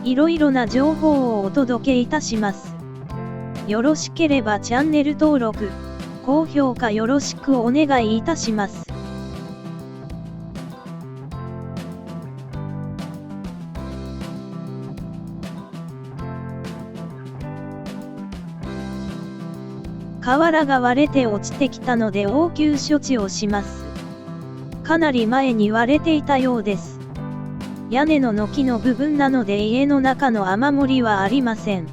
いろいろな情報をお届けいたします。よろしければチャンネル登録、高評価よろしくお願いいたします。瓦が割れて落ちてきたので応急処置をします。かなり前に割れていたようです。屋根の軒の部分なので家の中の雨漏りはありません。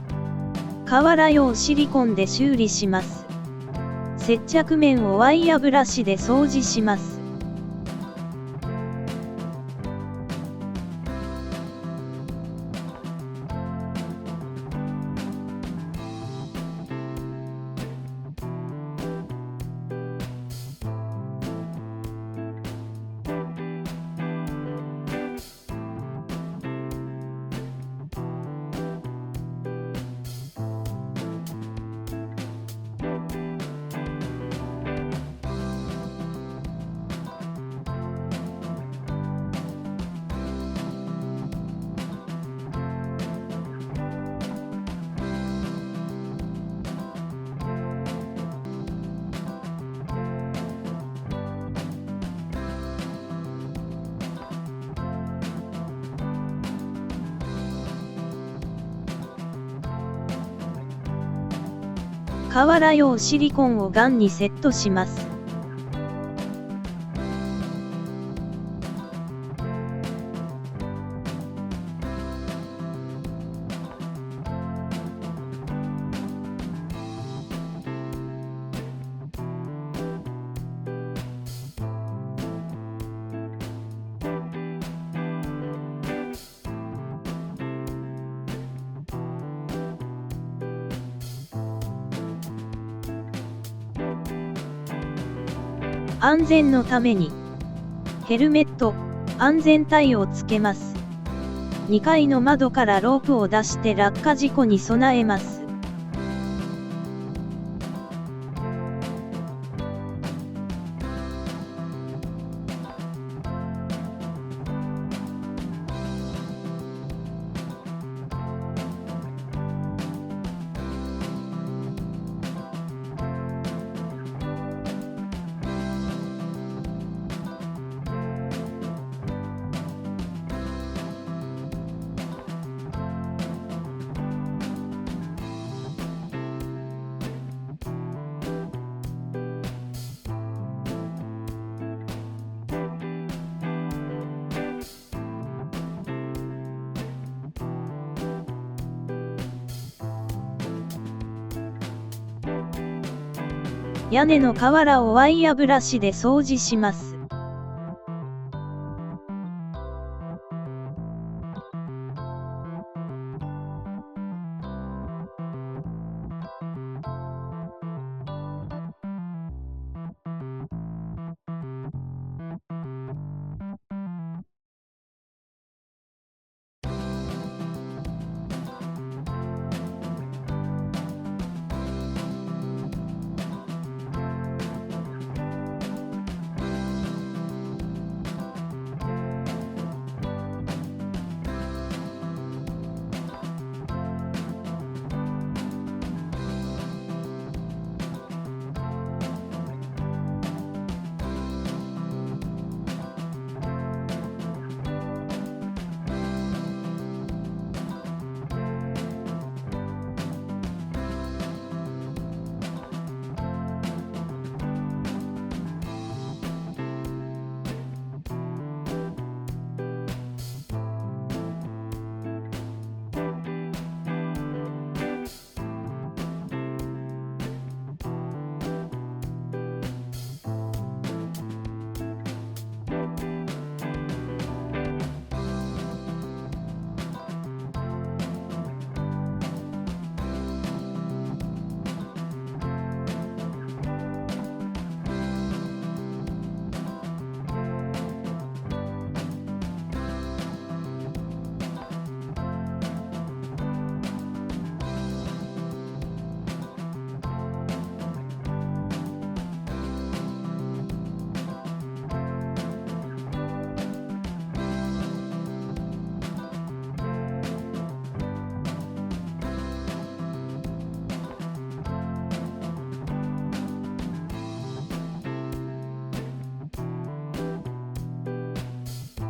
瓦用シリコンで修理します。接着面をワイヤブラシで掃除します。瓦用シリコンをガンにセットします。安全のためにヘルメット、安全帯をつけます。2階の窓からロープを出して落下事故に備えます。屋根の瓦をワイヤブラシで掃除します。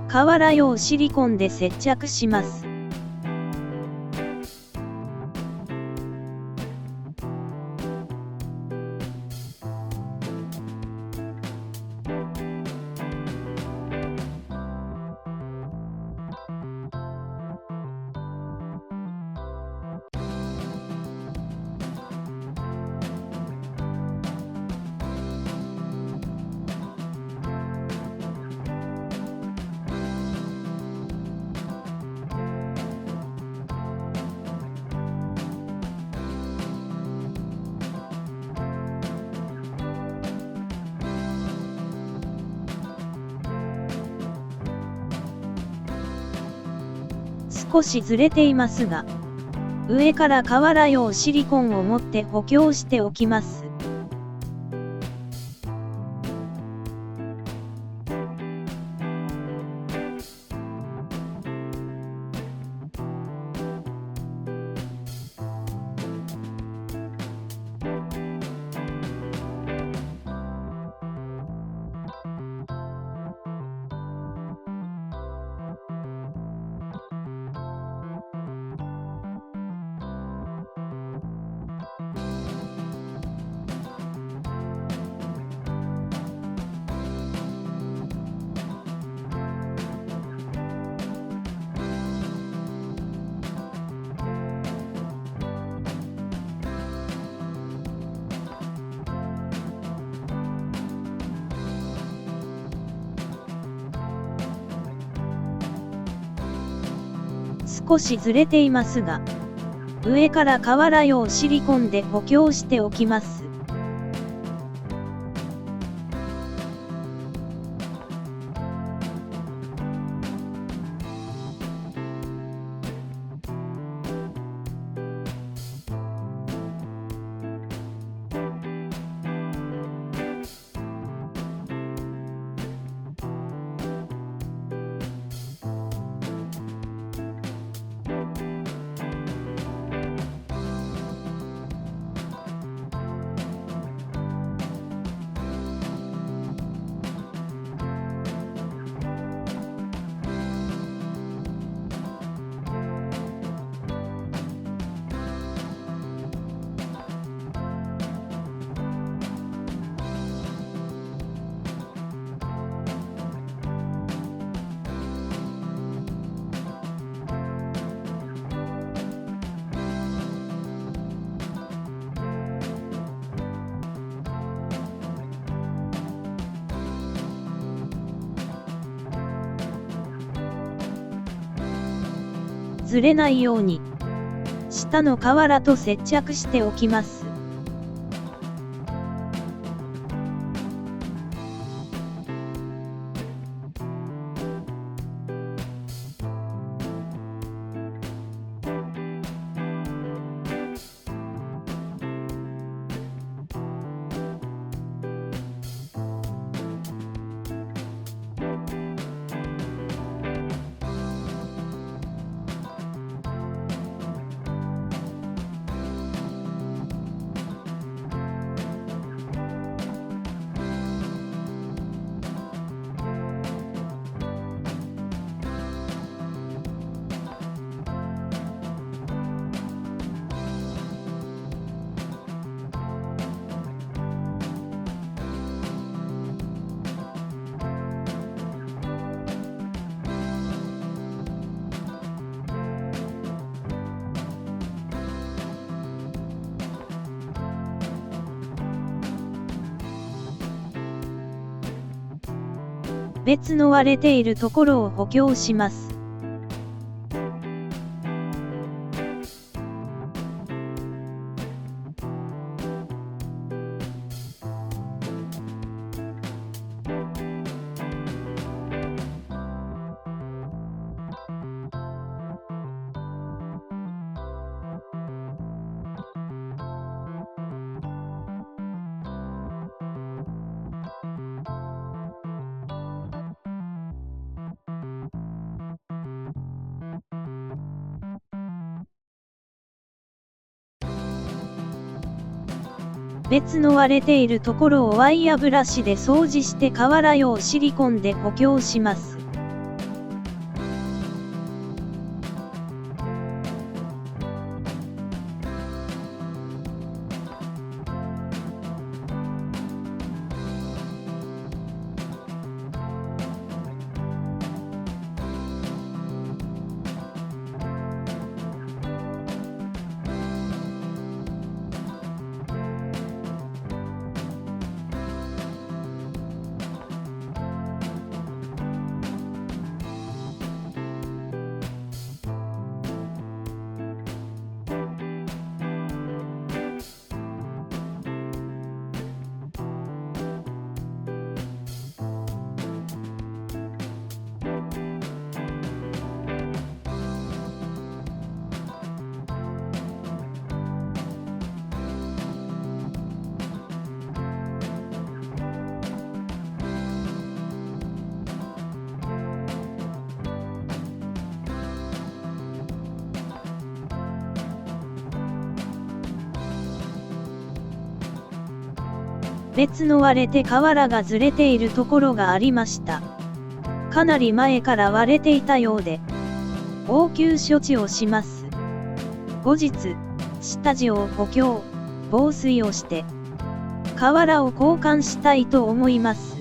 瓦用シリコンで接着します。少しずれていますが、上から瓦用シリコンを持って補強しておきます。少しずれていますが、上から瓦用シリコンで補強しておきます。ずれないように下の瓦と接着しておきます。別の割れているところを補強します。別の割れているところをワイヤブラシで掃除して瓦用シリコンで補強します。別の割れて瓦がずれているところがありました。かなり前から割れていたようで、応急処置をします。後日、下地を補強、防水をして、瓦を交換したいと思います。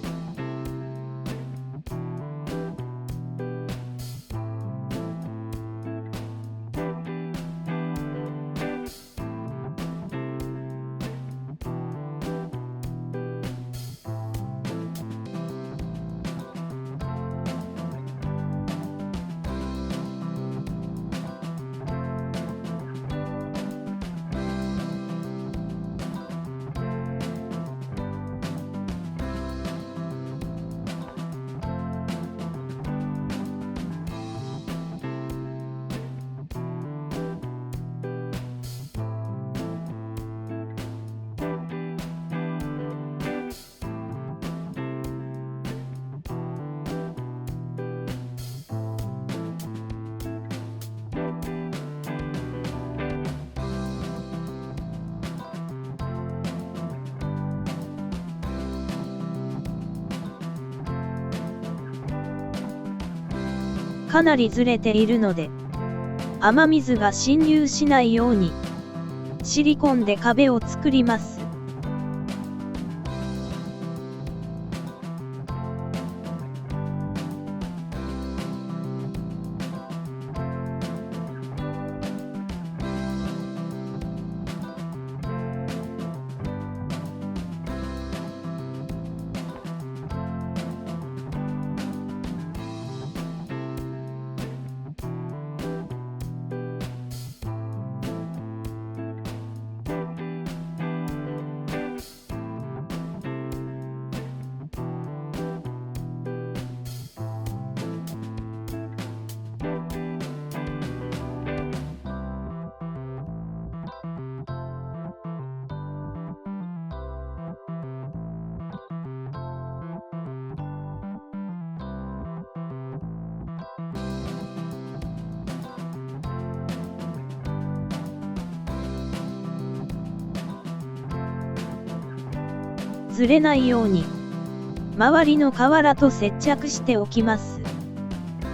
かなりずれているので、雨水が侵入しないように、シリコンで壁を作ります。ずれないように、周りの瓦と接着しておきます。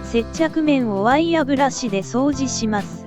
接着面をワイヤブラシで掃除します。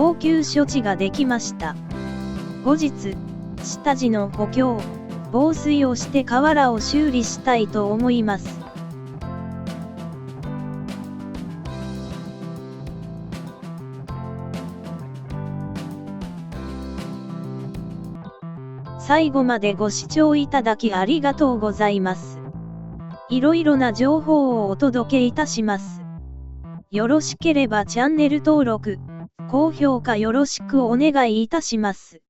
応急処置ができました。後日、下地の補強、防水をして瓦を修理したいと思います。最後までご視聴いただきありがとうございます。いろいろな情報をお届けいたします。よろしければチャンネル登録、高評価よろしくお願いいたします。